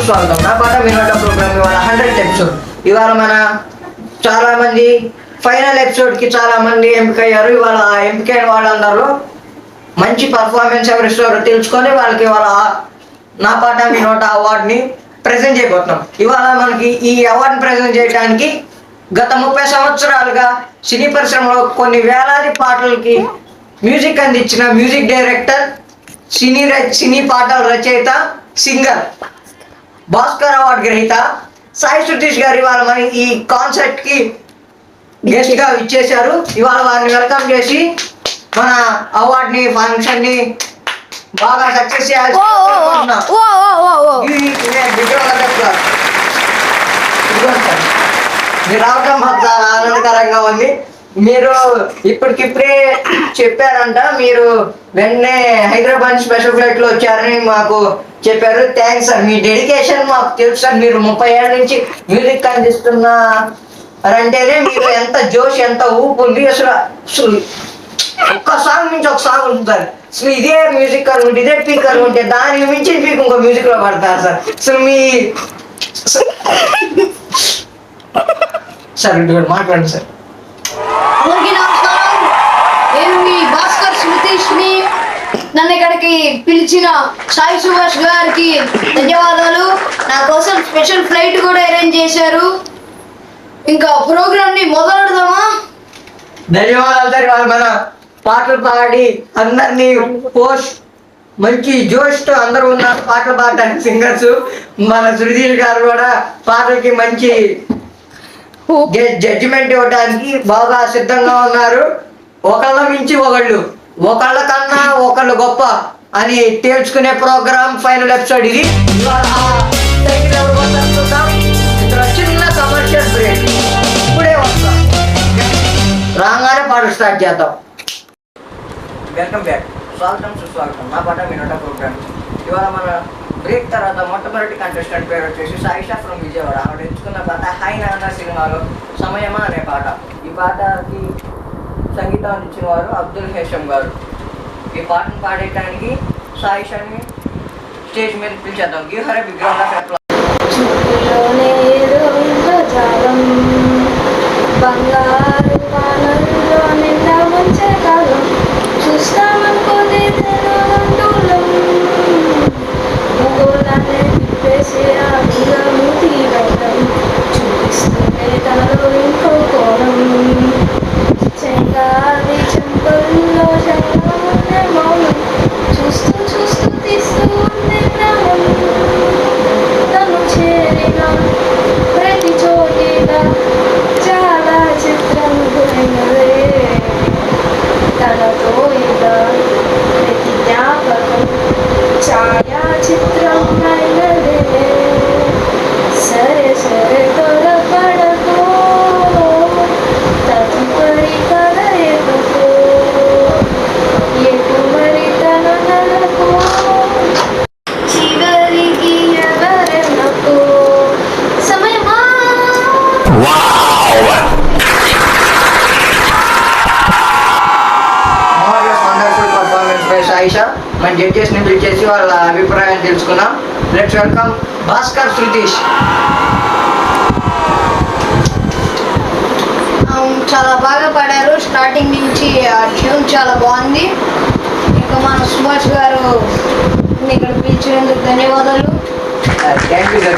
సుస్వాగతం. నా పాట వినోద ప్రోగ్రామ్ ఇవాళ 100th ఎపిసోడ్. ఇవాళ మన చాలా మంది ఫైనల్ ఎపిసోడ్ కి చాలా మంది ఎంపికయ్యారు. ఇవాళ ఎంపికైన వాళ్ళందరూ మంచి పర్ఫార్మెన్స్ ఎవరు ఇస్తారో తెలుసుకొని వాళ్ళకి ఇవాళ నా పాట వినోద అవార్డుని ప్రజెంట్ చేయబోతున్నాం. ఇవాళ మనకి ఈ అవార్డుని ప్రజెంట్ చేయడానికి గత 30 సంవత్సరాలుగా సినీ పరిశ్రమలో కొన్ని వేలాది పాటలకి మ్యూజిక్ అందించిన మ్యూజిక్ డైరెక్టర్, సినీ పాటల రచయిత, సింగర్, భాస్కర్ అవార్డు గ్రహీత సాయి సుధీష్ గారు ఇవాళ మన ఈ కాన్సర్ట్ కి గెస్ట్ గా ఇచ్చేశారు. ఇవాళ వారిని వెల్కమ్ చేసి మన అవార్డుని ఫంక్షన్ ని బాగా సక్సెస్ చేయాలి. మీరు రావటం మాకు చాలా ఆనందకరంగా ఉంది. మీరు ఇప్పటికిప్పుడే చెప్పారంట, మీరు వెంటనే హైదరాబాద్ స్పెషల్ ఫ్లైట్ లో వచ్చారని మాకు చెప్పారు. థ్యాంక్స్ సార్, మీ డెడికేషన్ మాకు తెలుసు సార్. మీరు 30 ఏళ్ళ నుంచి మ్యూజిక్ అందిస్తున్నారంటేనే మీరు ఎంత జోష్, ఎంత ఊపు ఉంది. అసలు ఒక్క సాంగ్ నుంచి ఒక సాంగ్ ఉంటుంది సార్. అసలు ఇదే మ్యూజిక్ అనుకుంటే, ఇదే పీక్ అనుకుంటే దానికి మించి మీకు ఇంకో మ్యూజిక్ లో పడతారు సార్. అసలు మీ సార్ మాట్లాడండి సార్. అందరికీ నమస్కారం. నేను మీ భాస్కర్ సుధీష్ని. నన్ను ఇక్కడికి పిలిచిన సాయి సుభాష్ గారికి ధన్యవాదాలు. నా కోసం స్పెషల్ ఫ్లైట్ కూడా అరేంజ్ చేశారు. ఇంకా ప్రోగ్రామ్ ని మొదలెడదామా? ధన్యవాదాలు సార్. వాళ్ళు మన పాటలు పాడి అందరినీ మంచి జోష్ తో అందరూ ఉన్నారు పాటలు పాడటానికి సింగర్స్. మన సుధీర్ గారు కూడా పాటలకి మంచి జడ్జిమెంట్ ఇవ్వడానికి బాగా సిద్ధంగా ఉన్నారు. ఒకళ్ళ మించి ఒకళ్ళ కన్నా ఒకళ్ళు గొప్ప అని తేల్చుకునే ప్రోగ్రామ్ ఫైనల్ ఎపిసోడ్ ఇది. చిన్న కమర్షియల్ బ్రేక్, ఇప్పుడే వస్తాం. రాగానే పాట స్టార్ట్ చేద్దాం. వెల్కమ్ బ్యాక్, స్వాగతం సుస్వాగతం. నా పాట వినోద ప్రోగ్రామ్. ఇవాళ మన బ్రేక్ తర్వాత మొట్టమొదటి కంటెస్టెంట్ పేరు వచ్చేసి సాయిషా ఫ్రమ్ విజయవాడ. ఆవిడ ఎంచుకున్న పాట హాయ్ నాన్న సినిమాలో సమయమా అనే పాట. ఈ పాటకి సంగీతం అందించిన వారు అబ్దుల్ హేషం గారు. ఈ పాటను పాడేయడానికి సాయిషాని స్టేజ్ మీద పిలిచేద్దాం. Give her a big round of applause. బంగారు పాలనలో నిన్న ముంచే కాలం చూస్తామనుకోని తిప్పేసి ఆ మూతి వెళ్ళం చూపిస్తూనే తనలో ఇంకో కోణం చెంగాది చెంపల్లో చెంగా మౌనం చూస్తూ చూస్తూ తీస్తూ ఉంది జ్ఞానం తను చేరిన ప్రతి చోటిగా చాలా చిత్రం గురైనదే తనతో ఇలా ప్రతి జ్ఞాపకం ఛాయా చిత్రం అయినదే. సరే సరే త్వరపడకో తదుపరి కథ ఎదుకో ఎటు మరి తన నడకో చివరికి ఎవరెనకో సమయమా. సాయిషా మన జడ్జెస్ ని పిలిచేసి వాళ్ళ అభిప్రాయం తెలుసుకున్నాం. Let's welcome Bhaskar Sudheesh. చాలా బాగా పాడారు. స్టార్టింగ్ నుంచి ఆ ట్యూన్ చాలా బాగుంది. ఇంకా మన సుభాష్ గారు ఇక్కడ పిలిచినందుకు ధన్యవాదాలు. Thank you sir.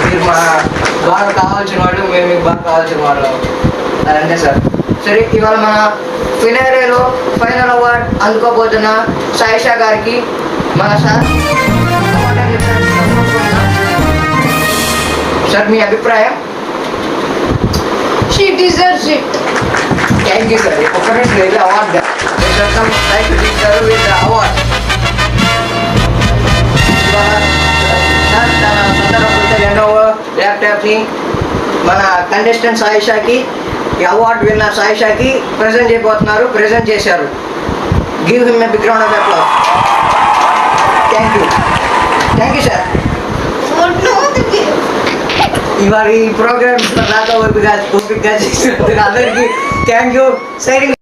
మీరు మా బాగా కావాల్సిన వాళ్ళు, మేము మీకు బాగా కావాల్సిన వాళ్ళు అదంతే సార్. సరే, ఇవాళ మన ఫినాలేలో ఫైనల్ అవార్డ్ అందుకోబోతున్న సాయిషా గారికి మన సార్ మీ అభిప్రాయం? She deserves it. Thank you sir. ఒకటే అవార్డ్ అవార్డ్ తన సందర్భంతో రెండవ ల్యాప్టాప్ని మన కంటెస్టెంట్ సాయిషాకి, ఈ అవార్డు విన్నర్ సాయిషాకి ప్రెజెంట్ చేయబోతున్నారు. ప్రెజెంట్ చేశారు. Give him a big round of applause. Thank you sir. ఇవాళ ఈ ప్రోగ్రామ్ దాకా ఓపికగా చేసినందుకు అందరికీ థ్యాంక్ యూ. సైనింగ్.